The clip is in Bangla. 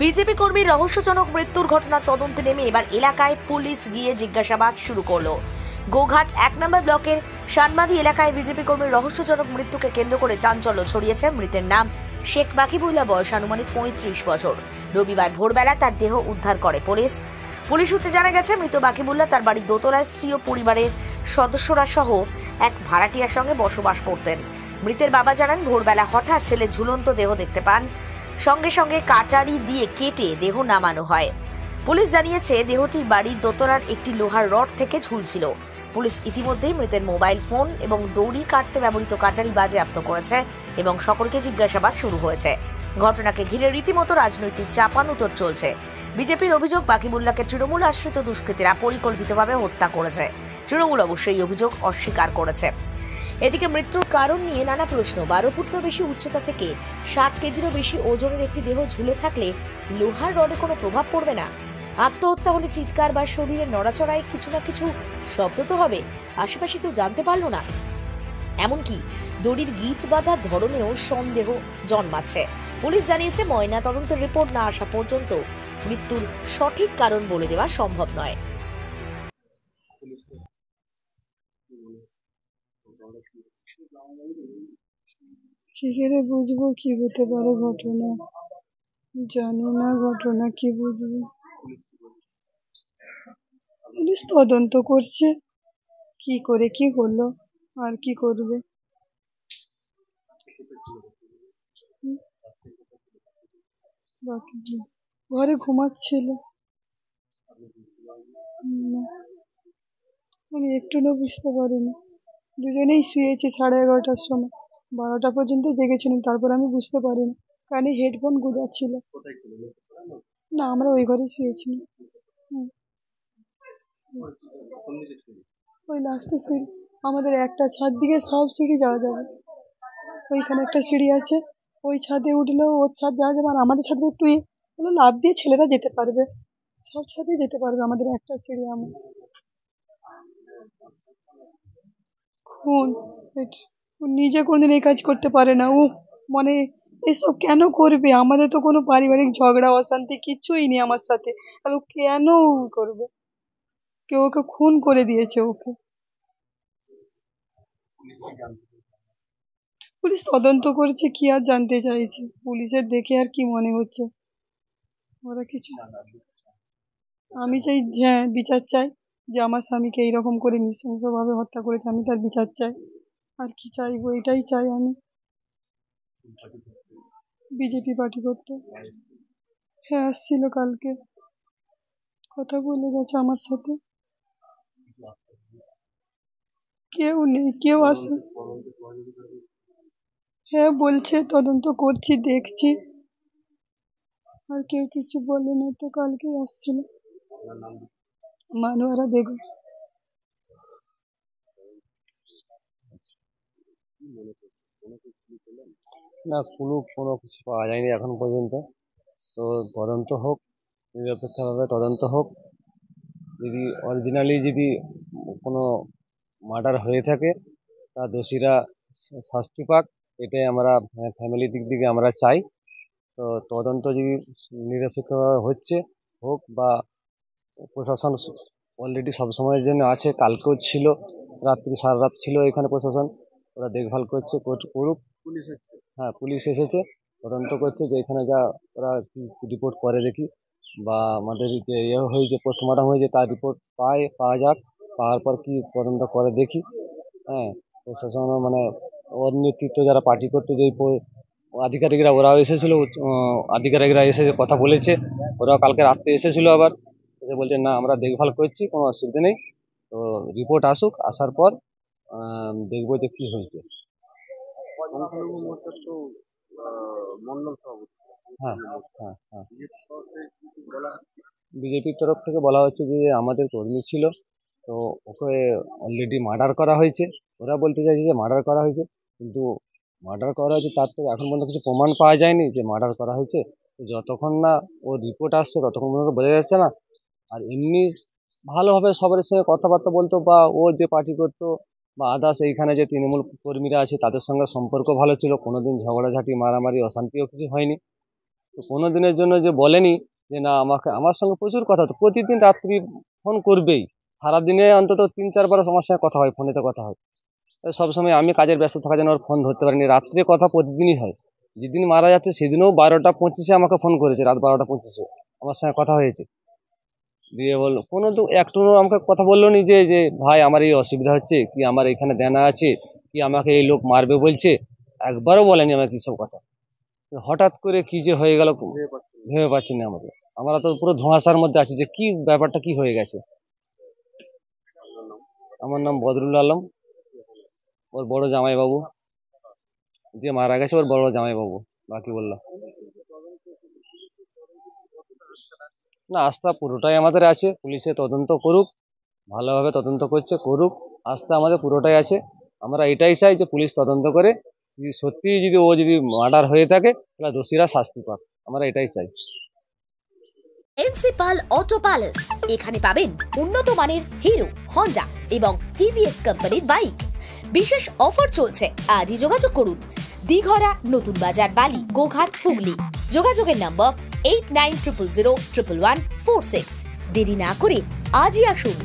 বিজেপি কর্মীর রহস্যজনক মৃত্যুর ঘটনার তদন্তে নেমে এবার এলাকায় পুলিশ গিয়ে জিজ্ঞাসাবাদ শুরু করলো। গোঘাট 1 নম্বর ব্লকের শানমাদি এলাকায় বিজেপি কর্মীর রহস্যজনক মৃত্যুকে কেন্দ্র করে চাঞ্চল্য ছড়িয়েছে। মৃতের নাম শেখ বাকিবুল্লাহ, বয়স আনুমানিক 35 বছর। রবিবার ভোরবেলা তার দেহ উদ্ধার করে পুলিশ সূত্রে জানা গেছে, মৃত বাকিবুল্লাহ তার বাড়ির দোতলায় স্ত্রী ও পরিবারের সদস্যরা সহ এক ভাড়াটিয়ার সঙ্গে বসবাস করতেন। মৃতের বাবা জানান, ভোরবেলা হঠাৎ ছেলে ঝুলন্ত দেহ দেখতে পান। সঙ্গে সঙ্গে কাটারি দিয়ে কেটে দেহ নামানো হয়। পুলিশ জানিয়েছে, দেহটি বাড়ির দোতলার একটি লোহার রড থেকে ঝুলছিল। পুলিশ ইতিমধ্যেই মৃতের মোবাইল ফোন এবং দড়ি কাটতে ব্যবহৃত কাটারি বাজেয়াপ্ত করেছে এবং সকলকে জিজ্ঞাসাবাদ শুরু হয়েছে। ঘটনাকে ঘিরে রীতিমতো রাজনৈতিক চাপানুতর চলছে। বিজেপির অভিযোগ, বাকিবুল্লাহকে তৃণমূল আশ্রিত দুষ্কৃতীরা পরিকল্পিতভাবে হত্যা করেছে। তৃণমূল অবশ্যই অভিযোগ অস্বীকার করেছে। এদিকে মৃত্যুর কারণ নিয়ে নানা প্রশ্ন। 12 ফুটেরও বেশি উচ্চতা থেকে 60 কেজিরও বেশি ওজনের একটি দেহ ঝুলে থাকলে লোহার রডে কোনো প্রভাব পড়বে না? আত্মহত্যা হলে চিৎকার বা শরীরের নড়াচড়ায় কিছু না কিছু শব্দ তো হবে, আশেপাশে কেউ জানতে পারলো না। এমনকি দড়ির গিট বাঁধার ধরনেও সন্দেহ জন্মাচ্ছে। পুলিশ জানিয়েছে, ময়না তদন্তের রিপোর্ট না আসা পর্যন্ত মৃত্যুর সঠিক কারণ বলে দেওয়া সম্ভব নয়। কি করে বুঝবো কি হতে পারে ঘটনা? জানি না ঘটনা, কি বুঝবো? পুলিশ তদন্ত করছে, কি করে কি হলো আর কি করবে। বাকি কি? ঘরে ঘুমাচ্ছিল। না, আমি একটু না বুঝতে পারিনি। দুজনেই শুয়েছে 11:30টার সময়, 12টা পর্যন্ত জেগেছিলাম, তারপর আমি বুঝতে পারিনি। কানে হেডফোন গুঁজাচ্ছিল। না, আমরা ওই ঘরে শুয়েছিলাম। ওই লাস্টে সিঁড়ি, আমাদের একটা ছাদ দিকে সব সিঁড়ি যাওয়া যাবে। ওইখানে একটা সিঁড়ি আছে, ওই ছাদে উঠলেও ওর ছাদ যাওয়া যাবে, আর আমাদের ছাদে একটু লাফ দিয়ে ছেলেরা যেতে পারবে, সব ছাদে যেতে পারবে। আমাদের একটা সিঁড়ি। আমার খুন, ও নিজে কোনোদিন এই কাজ করতে পারে না। ও মানে এসব কেন করবে? আমাদের তো কোনো পারিবারিক ঝগড়া অশান্তি কিছুই নেই আমার সাথে, তাহলে ও কেন করবে? কেউ ওকে খুন করে দিয়েছে ওকে। পুলিশ তদন্ত করছে, কি আর জানতে চাইছে? পুলিশের দেখে আর কি মনে হচ্ছে? ওরা কিছু, আমি চাই, হ্যাঁ, বিচার চাই, যে আমার স্বামীকে এইরকম করে নৃশংসভাবে হত্যা করেছে, আমি তার বিচার চাই। আর কি চাইবো? এটাই চাই আমি। বিজেপি পার্টি করতে। হ্যাঁ, আসছিল কালকে, কথা বলে গেছে আমার সাথে। কেউ নেই, কেউ আসে। হ্যাঁ, বলছে তদন্ত করছি, দেখছি। আর কেউ কিছু বলে না তো। কালকে আসছিল মানুয়ারা বেগম। না, কোনো কিছু পাওয়া যায়নি এখন পর্যন্ত। তো তদন্ত হোক, নিরপেক্ষভাবে তদন্ত হোক। যদি অরিজিনালি যদি কোনো মার্ডার হয়ে থাকে, তা দোষীরা শাস্তি পাক, এটাই আমরা ফ্যামিলি দিক থেকে আমরা চাই। তো তদন্ত যদি নিরপেক্ষভাবে হোক, বা প্রশাসন অলরেডি সব সময়ের জন্য আছে, কালকেও ছিল, সারা রাত ছিল এখানে প্রশাসন, ওরা দেখভাল করছে, করুক। হ্যাঁ, পুলিশ এসেছে, তদন্ত করছে, যে এখানে যা ওরা রিপোর্ট করে দেখি, বা আমাদের যে হয়েছে, পোস্টমর্টম হয়েছে, তার রিপোর্ট পাওয়া যাক, পাওয়ার পর কি তদন্ত করে দেখি। হ্যাঁ, প্রশাসন মানে ওর নেতৃত্ব যারা পার্টি করতে, যে আধিকারিকরা ওরাও এসেছিল, আধিকারিকরা এসে কথা বলেছে। ওরাও কালকে রাত্রে এসেছিল, আবার এসে বলছে, না আমরা দেখভাল করছি, কোনো অসুবিধা নেই। তো রিপোর্ট আসুক, আসার পর দেখবো যে কি হয়েছে। হ্যাঁ, হ্যাঁ, হ্যাঁ। বিজেপির তরফ থেকে বলা হচ্ছে যে আমাদের কর্মী ছিল, তো ওকে অলরেডি মার্ডার করা হয়েছে। ওরা বলতে চাইছে যে মার্ডার করা হয়েছে, কিন্তু মার্ডার করা হয়েছে তার তো এখন পর্যন্ত কিছু প্রমাণ পাওয়া যায়নি যে মার্ডার করা হয়েছে। তো যতক্ষণ না ওর রিপোর্ট আসছে, ততক্ষণ পর্যন্ত বোঝা যাচ্ছে না। আর এমনি ভালোভাবে সবার সঙ্গে কথাবার্তা বলতো, বা ও যে পার্টি করতো, বা আদার্স এইখানে যে তৃণমূল কর্মীরা আছে, তাদের সঙ্গে সম্পর্ক ভালো ছিল, কোনোদিন ঝগড়াঝাটি, মারামারি, অশান্তিও কিছু হয়নি। তো কোনো দিনের জন্য যে বলেনি যে না আমাকে, আমার সঙ্গে প্রচুর কথা হতো, প্রতিদিন রাত্রি ফোন করবেই, সারাদিনে অন্তত 3-4 বার আমার সঙ্গে কথা হয়, ফোনেতে কথা হয়। সবসময় আমি কাজের ব্যস্ত থাকার জন্য ওর ফোন ধরতে পারিনি, রাত্রে কথা প্রতিদিনই হয়। যেদিন মারা যাচ্ছে সেদিনও 12টা 25-এ আমাকে ফোন করেছে, রাত 12টা 25-এ আমার সঙ্গে কথা হয়েছে। দিয়ে বললো, কোনো তো একটু আমাকে কথা বললো নি যে যে ভাই আমার এই অসুবিধা হচ্ছে, কি আমার এখানে দেনা আছে, কি আমাকে এই লোক মারবে বলছে, একবারও বলেনি আমাকে সব কথা। হঠাৎ করে কি যে হয়ে গেল ভেবে পাচ্ছি না। আমরা তো পুরো ধোঁয়াশার মধ্যে আছি যে কি ব্যাপারটা কি হয়ে গেছে। আমার নাম বদরুল আলম, ওর বড় জামাইবাবু, যে মারা গেছে ওর বড় জামাইবাবু। বাকি বললাম না, আস্থা পুরোটাই আমাদের আছে, পুলিশে তদন্ত করুক, ভালোভাবে তদন্ত করছে, করুক, আস্থা আমাদের পুরোটাই আছে। আমরা এটাই চাই যে পুলিশ তদন্ত করে, যদি সত্যি যদি ও যদি মার্ডার হয়ে থাকে তাহলে দোষীরা শাস্তি পাক, আমরা এটাই চাই। এনসিপাল অটো প্যালেস, এখানে পাবেন উন্নত মানের হিরো, হন্ডা এবং টিভিএস কোম্পানির বাইক। বিশেষ অফার চলছে, আজই যোগাযোগ করুন। দিঘরা, নতুন বাজার, বালি, গোঘাট, হুগলি। যোগাযোগের নম্বর 8900011146। দেরি না করে আজই আসুন।